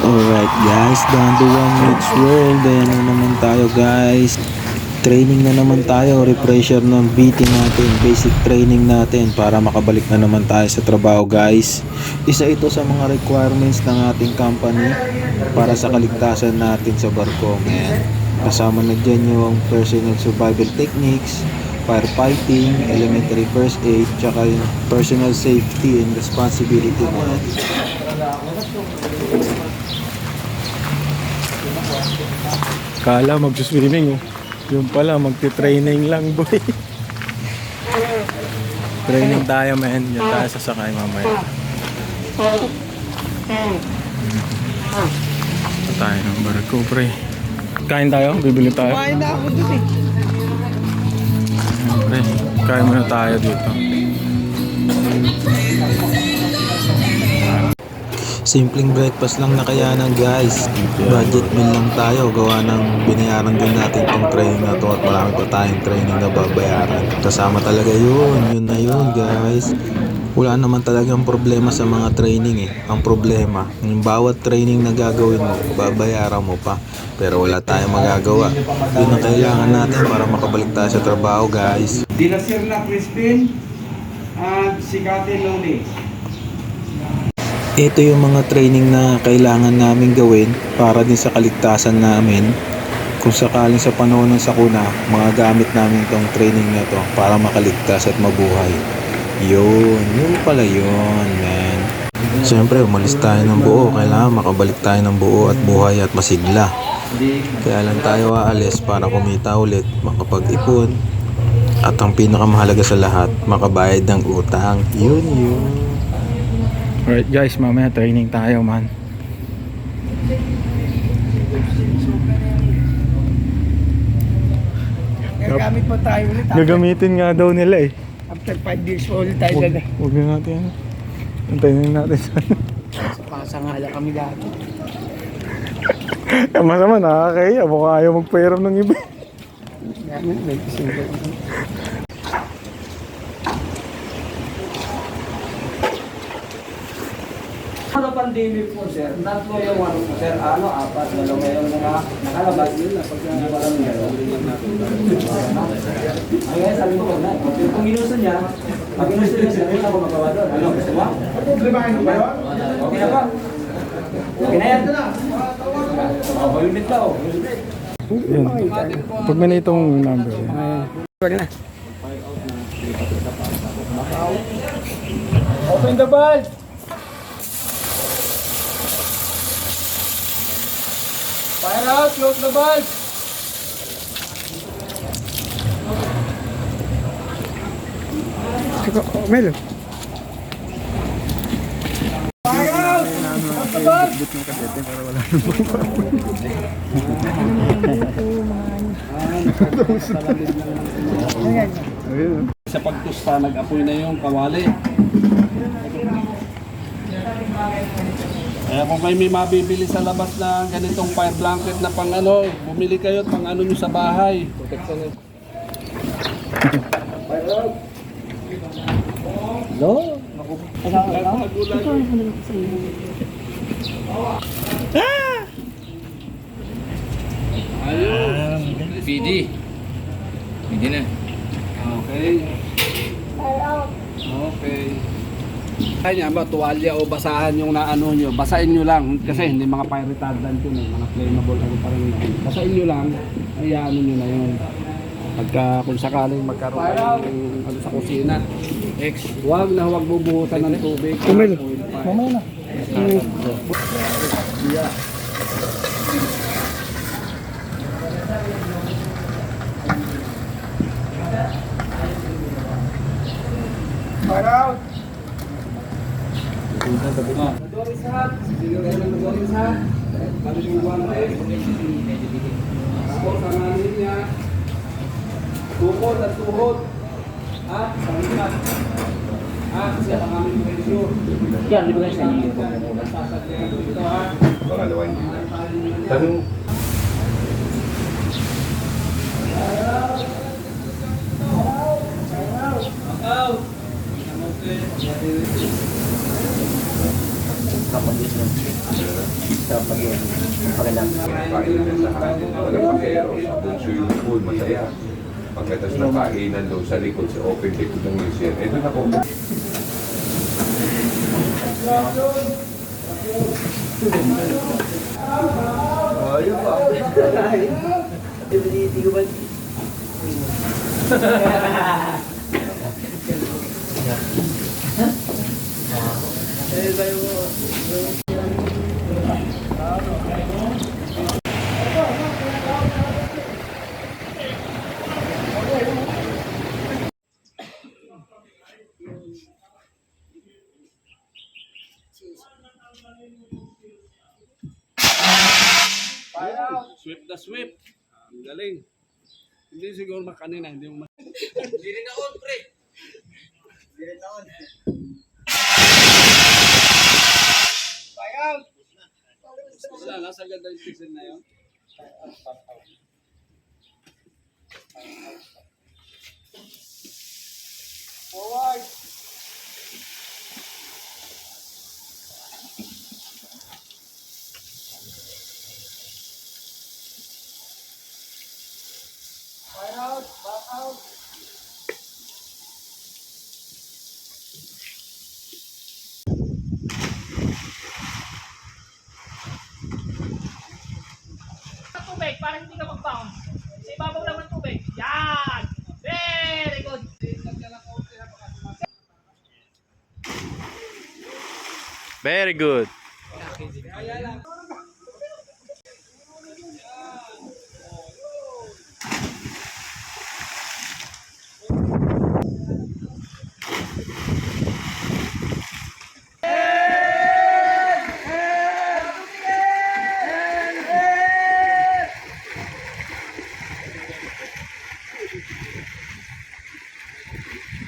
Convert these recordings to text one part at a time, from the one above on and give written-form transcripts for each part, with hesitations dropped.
Alright guys, down to 1 minute world. Ayan na naman tayo guys. Training na naman tayo, refresher ng BT natin, basic training natin para makabalik na naman tayo sa trabaho guys. Isa ito sa mga requirements ng ating company para sa kaligtasan natin sa barko. Ayan. Kasama na dyan yung personal survival techniques, firefighting, elementary first aid, tsaka yung personal safety and responsibility natin. Kala magsuswimming oh. Yung pala magti-training lang boy. Training tayo man. Yan tayo sasakay mamaya. Ito tayo ng barko pre. Kain tayo? Bibili tayo? Kumain na ako dun eh. Pre, kain muna tayo dito. Simpleng breakfast lang na kayanan guys. Budget meal lang tayo. Gawa ng binayaran din natin tong training na to. At marami pa tayong training na babayaran. Kasama talaga yun. Yun na yun guys. Wala naman talagang problema sa mga training eh. Ang problema, yung bawat training na gagawin mo, babayaran mo pa. Pero wala tayong magagawa. Yun ang kailangan natin para makabalik tayo sa trabaho guys. Dinasir na Crispin at Sikate Loni. Ito yung mga training na kailangan namin gawin para din sa kaligtasan namin. Kung sakaling sa panahon ng sakuna, mga gamit namin itong training na to para makaligtas at mabuhay. Yun pala yun, man. Siyempre, umalis tayo ng buo. Kailangan makabalik tayo ng buo at buhay at masigla. Kaya lang tayo aalis para kumita ulit, makapag-ipon. At ang pinakamahalaga sa lahat, makabayad ng utang. Yun. Alright guys, mamaya training tayo man. Gagamit mo tayo ulit. Gagamitin nga daw nila eh. After 5 years ulit tayo na. Huwag na natin ano. Antayin na natin sa Pasangala kami dati. masama nakakaya. Mukha ayaw magpairam ng iba. Ano pandemic po sir? Tatlo yung ano po sir, apat, dalawa yung mga nakalabas yun na pag walang meron. Ay, sabi ko na, kung ginusto niya, pag ginusto niya sir, yun ako magawa doon. Ano, gusto mo? Problemahin mo ba yun? Okay na ba? Okay na yan? Unit ka o. Yan. Pag may na itong number. Open the valve! Fire out! Close the valve! Melo. Fire out! Close the valve! Sa pagtusta, nag-apoy na yung kawali. Kaya kung kayo may mabibili sa labas na ganitong fire blanket na pang ano, bumili kayo at pang ano nyo sa bahay. No? Ayos. PD. PD na. Okay. Okay. Kaya ba, tuwalya o basahan yung naano nyo, basahin nyo lang kasi hindi mga fire retardant yun, mga flammable ano pa rin yun. Basahin nyo lang, ayaano nyo na yun. Pagka kung sakaling magkaroon ng ano sa kusina, huwag bubuhusan ng tubig. Kumil. Mamaya na. Fire out! Doris hat, sige kayo ng Doris hat. Balik yung guante. Tapos ang ano niya, tuhod at tuhod. At sangitan. At siya ang aming pressure. Yan, di ba guys? Sasagyan dito ha. Pangalawa hindi. Tanong. Out! Okay. sa pag-pakilang. Kainan sa hangin, walang pakero, sa buong swimming pool, masaya. Pagkatas na kainan doon sa likod, sa open deck ng museum. Ito na po. Ayun pa. Hindi ko ba? Sweep the sweep. Ang galing. Hindi siguro makanina, hindi mo Wala, nasa ganda yung season na yun. Forward! Fire out! Back out! Tubig para hindi ka mag-bounce. Sa ibabaw lang ng tubig. Yan! Very good! Very good.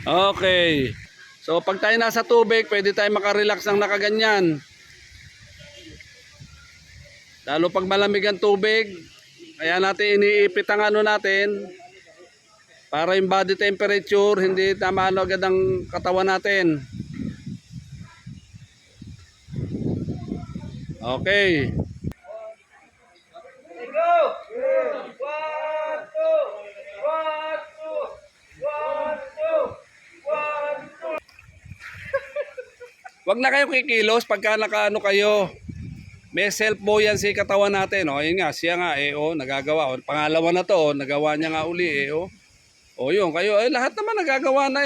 Okay. So pag tayo nasa tubig, pwede tayo makarelax ng nakaganyan. Lalo pag malamig ang tubig, kaya natin iniipit ang ano natin para yung body temperature hindi tamalo agad ang katawan natin. Okay. Wag na kayo kikilos pagka nakaano kayo. May self buoyancy katawan natin, oh. Ayun nga, siya nga nagagawa. Pangalawa na to, nagawa niya nga uli, O yun, kayo lahat naman nagagawa na,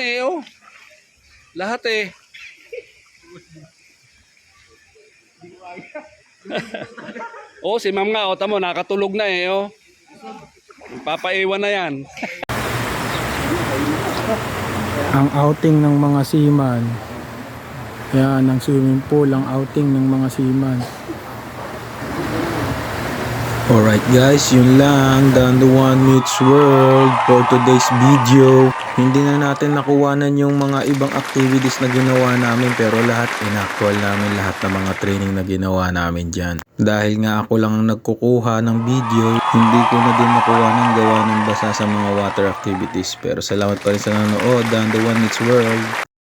Lahat si Ma'am nga, tamo nakatulog na, Papaiwan na 'yan. Ang outing ng mga seaman. Yan, ang swimming pool, ang outing ng mga seaman. Alright guys, yun lang. Dan the One Meets World for today's video. Hindi na natin nakuwanan yung mga ibang activities na ginawa namin, pero lahat in-actual namin lahat ng mga training na ginawa namin dyan. Dahil nga ako lang ang nagkukuha ng video, hindi ko na din nakuha ng gawa ng basa sa mga water activities. Pero salamat pa rin sa nanonood. Dan the One Meets World.